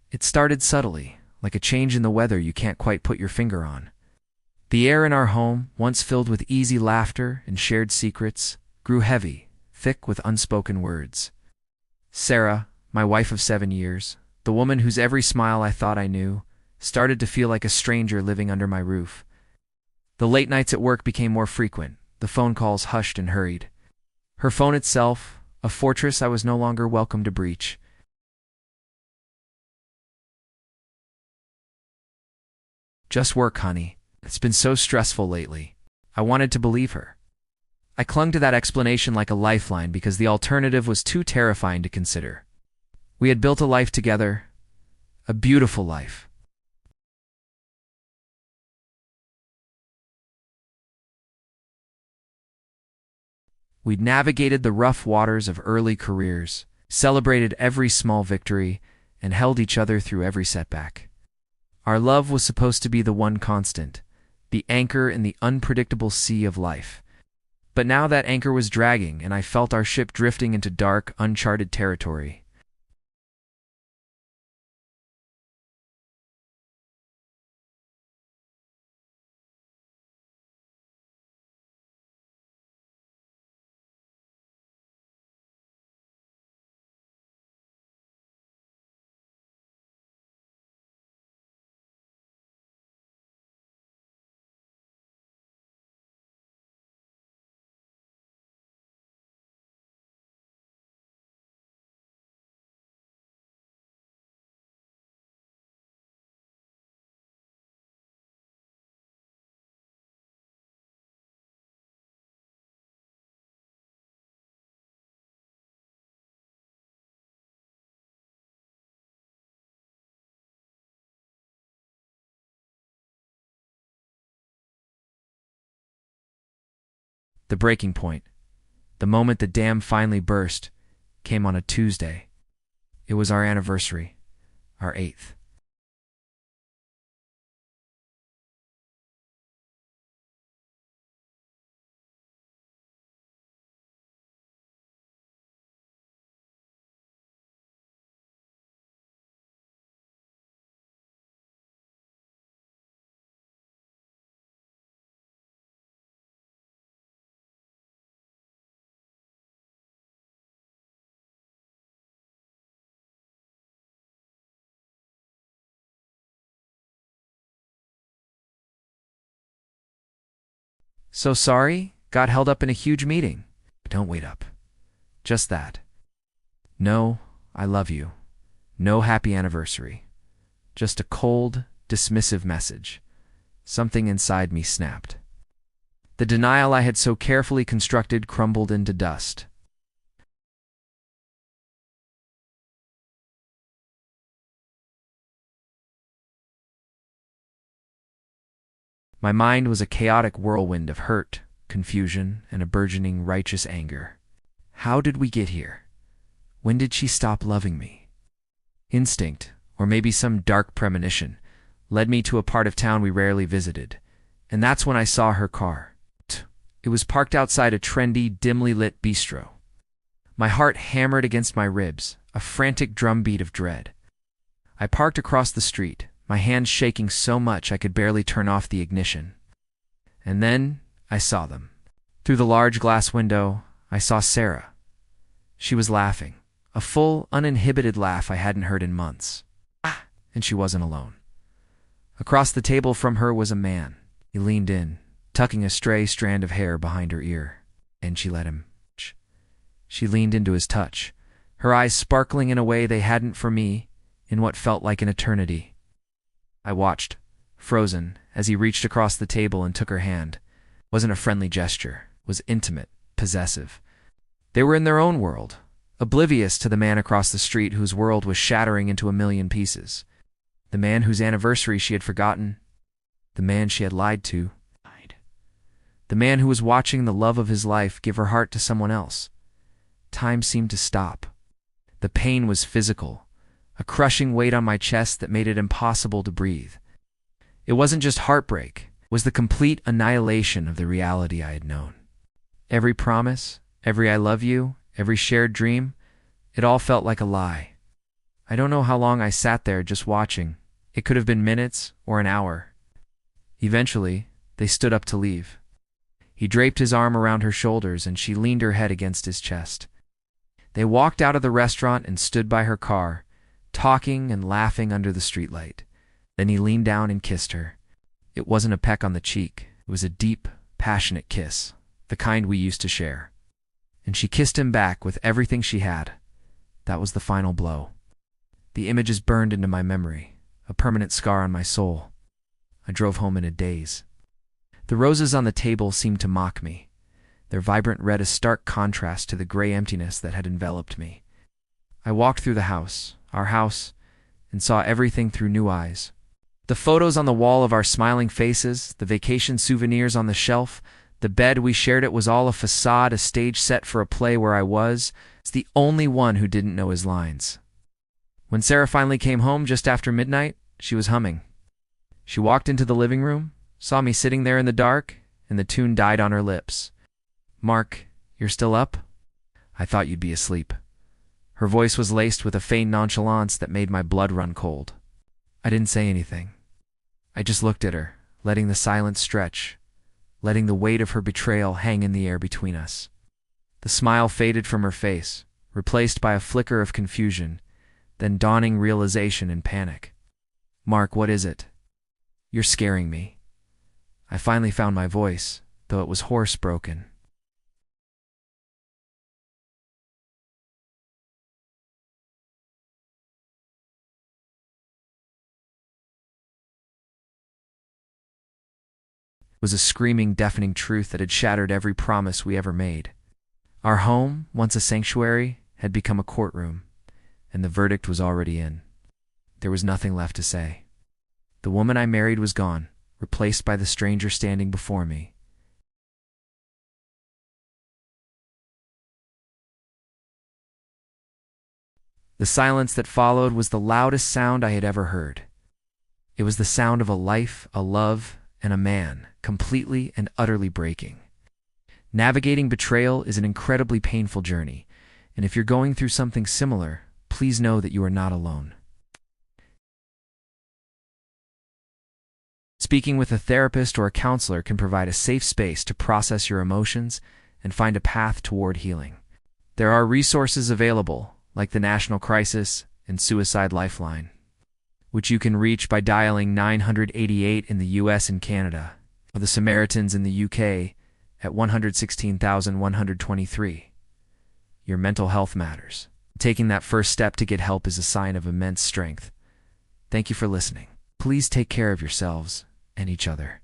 It started subtly, like a change in the weather you can't quite put your finger on. The air in our home, once filled with easy laughter and shared secrets, grew heavy, thick with unspoken words. Sarah, my wife of 7 years, the woman whose every smile I thought I knew, started to feel like a stranger living under my roof. The late nights at work became more frequent, the phone calls hushed and hurried. Her phone itself, a fortress I was no longer welcome to breach. "Just work, honey. It's been so stressful lately." I wanted to believe her. I clung to that explanation like a lifeline because the alternative was too terrifying to consider. We had built a life together, a beautiful life. We'd navigated the rough waters of early careers, celebrated every small victory, and held each other through every setback. Our love was supposed to be the one constant, the anchor in the unpredictable sea of life. But now that anchor was dragging, and I felt our ship drifting into dark, uncharted territory. The breaking point, the moment the dam finally burst, came on a Tuesday. It was our anniversary, our 8th. "So sorry, got held up in a huge meeting." Don't wait up. Just that. No, I love you. No happy anniversary. Just a cold, dismissive message. Something inside me snapped. The denial I had so carefully constructed crumbled into dust. My mind was a chaotic whirlwind of hurt, confusion, and a burgeoning righteous anger. How did we get here? When did she stop loving me? Instinct, or maybe some dark premonition, led me to a part of town we rarely visited, and that's when I saw her car. It was parked outside a trendy, dimly lit bistro. My heart hammered against my ribs, a frantic drumbeat of dread. I parked across the street, my hands shaking so much I could barely turn off the ignition. And then I saw them. Through the large glass window, I saw Sarah. She was laughing, a full, uninhibited laugh I hadn't heard in months. And she wasn't alone. Across the table from her was a man. He leaned in, tucking a stray strand of hair behind her ear, and she let him. She leaned into his touch, her eyes sparkling in a way they hadn't for me in what felt like an eternity. I watched, frozen, as he reached across the table and took her hand. It wasn't a friendly gesture. It was intimate, possessive. They were in their own world, oblivious to the man across the street whose world was shattering into a million pieces. The man whose anniversary she had forgotten. The man she had lied to. The man who was watching the love of his life give her heart to someone else. Time seemed to stop. The pain was physical, a crushing weight on my chest that made it impossible to breathe. It wasn't just heartbreak, it was the complete annihilation of the reality I had known. Every promise, every I love you, every shared dream, it all felt like a lie. I don't know how long I sat there just watching. It could have been minutes or an hour. Eventually, they stood up to leave. He draped his arm around her shoulders and she leaned her head against his chest. They walked out of the restaurant and stood by her car, talking and laughing under the streetlight. Then he leaned down and kissed her. It wasn't a peck on the cheek. It was a deep, passionate kiss, the kind we used to share. And she kissed him back with everything she had. That was the final blow. The image is burned into my memory, a permanent scar on my soul. I drove home in a daze. The roses on the table seemed to mock me, their vibrant red a stark contrast to the gray emptiness that had enveloped me. I walked through the house, our house, and saw everything through new eyes. The photos on the wall of our smiling faces, the vacation souvenirs on the shelf, the bed we shared, it was all a facade, a stage set for a play where I was the only one who didn't know his lines. When Sarah finally came home just after midnight, she was humming. She walked into the living room, saw me sitting there in the dark, and the tune died on her lips. "Mark, you're still up? I thought you'd be asleep." Her voice was laced with a faint nonchalance that made my blood run cold. I didn't say anything. I just looked at her, letting the silence stretch, letting the weight of her betrayal hang in the air between us. The smile faded from her face, replaced by a flicker of confusion, then dawning realization and panic. "Mark, what is it? You're scaring me." I finally found my voice, though it was hoarse, broken. It was a screaming, deafening truth that had shattered every promise we ever made. Our home, once a sanctuary, had become a courtroom, and the verdict was already in. There was nothing left to say. The woman I married was gone, replaced by the stranger standing before me. The silence that followed was the loudest sound I had ever heard. It was the sound of a life, a love, and a man, completely and utterly breaking. Navigating betrayal is an incredibly painful journey, and if you're going through something similar, please know that you are not alone. Speaking with a therapist or a counselor can provide a safe space to process your emotions and find a path toward healing. There are resources available, like the National Crisis and Suicide Lifeline, which you can reach by dialing 988 in the US and Canada, or the Samaritans in the UK at 116,123. Your mental health matters. Taking that first step to get help is a sign of immense strength. Thank you for listening. Please take care of yourselves and each other.